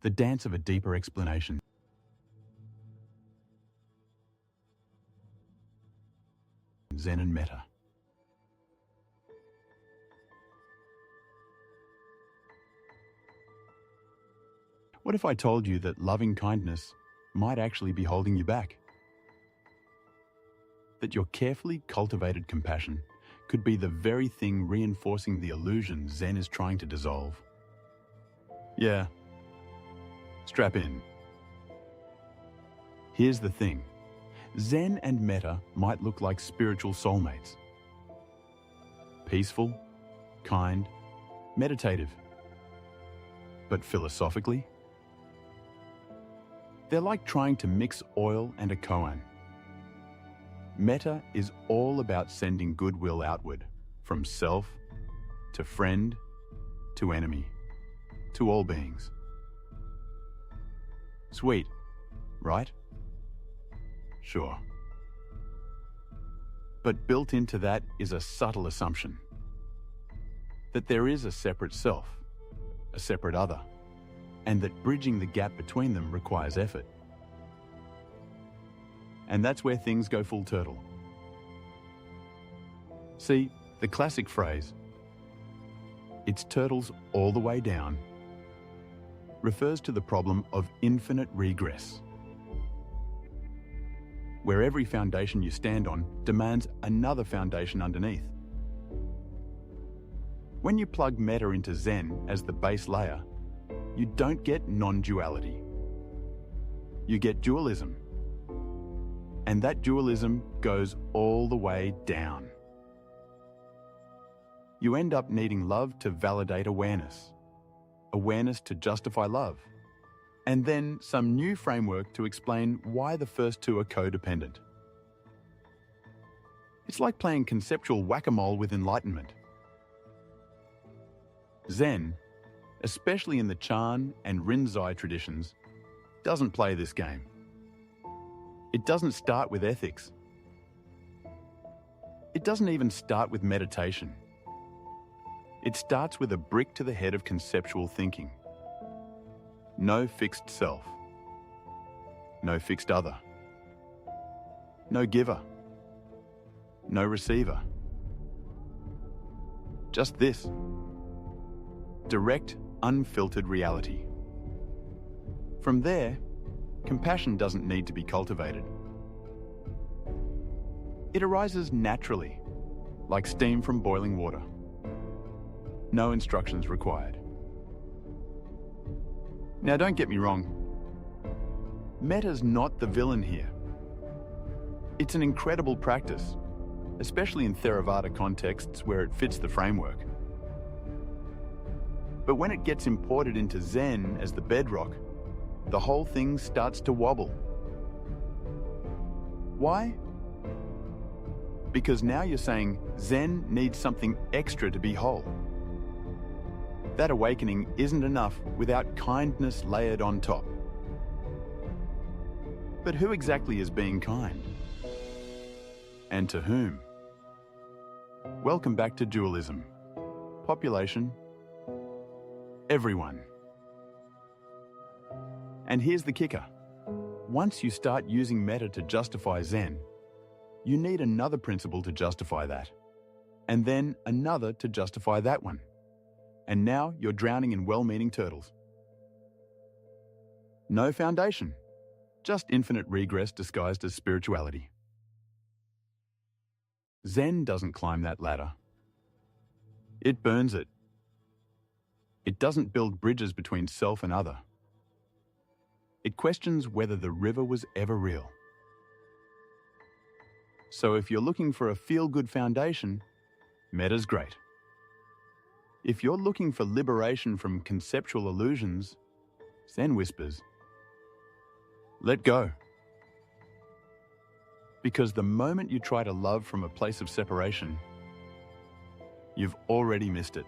the dance of a deeper explanation. Zen and Metta. What if I told you that loving kindness might actually be holding you back? That your carefully cultivated compassion could be the very thing reinforcing the illusion Zen is trying to dissolve? Yeah. Strap in. Here's the thing. Zen and Metta might look like spiritual soulmates. Peaceful, kind, meditative. But philosophically, they're like trying to mix oil and a koan. Metta is all about sending goodwill outward, from self to friend to enemy, to all beings. Sweet, right? Sure. But built into that is a subtle assumption that there is a separate self, a separate other, and that bridging the gap between them requires effort. And that's where things go full turtle. See, the classic phrase, "It's turtles all the way down," refers to the problem of infinite regress, where every foundation you stand on demands another foundation underneath. When you plug Metta into Zen as the base layer, you don't get non-duality. You get dualism. And that dualism goes all the way down. You end up needing love to validate awareness, awareness to justify love, and then some new framework to explain why the first two are codependent. It's like playing conceptual whack-a-mole with enlightenment. Zen, especially in the Chan and Rinzai traditions, doesn't play this game. It doesn't start with ethics. It doesn't even start with meditation. It starts with a brick to the head of conceptual thinking. No fixed self. No fixed other. No giver. No receiver. Just this. Direct, unfiltered reality. From there, compassion doesn't need to be cultivated. It arises naturally, like steam from boiling water. No instructions required. Now don't get me wrong. Metta's not the villain here. It's an incredible practice, especially in Theravada contexts where it fits the framework. But when it gets imported into Zen as the bedrock, the whole thing starts to wobble. Why? Because now you're saying Zen needs something extra to be whole. That awakening isn't enough without kindness layered on top. But who exactly is being kind? And to whom? Welcome back to dualism. Population, everyone. And here's the kicker. Once you start using Metta to justify Zen, you need another principle to justify that, and then another to justify that one. And now you're drowning in well-meaning turtles. No foundation, just infinite regress disguised as spirituality. Zen doesn't climb that ladder. It burns it. It doesn't build bridges between self and other. It questions whether the river was ever real. So if you're looking for a feel-good foundation, Metta's great. If you're looking for liberation from conceptual illusions, Zen whispers, let go. Because the moment you try to love from a place of separation, you've already missed it.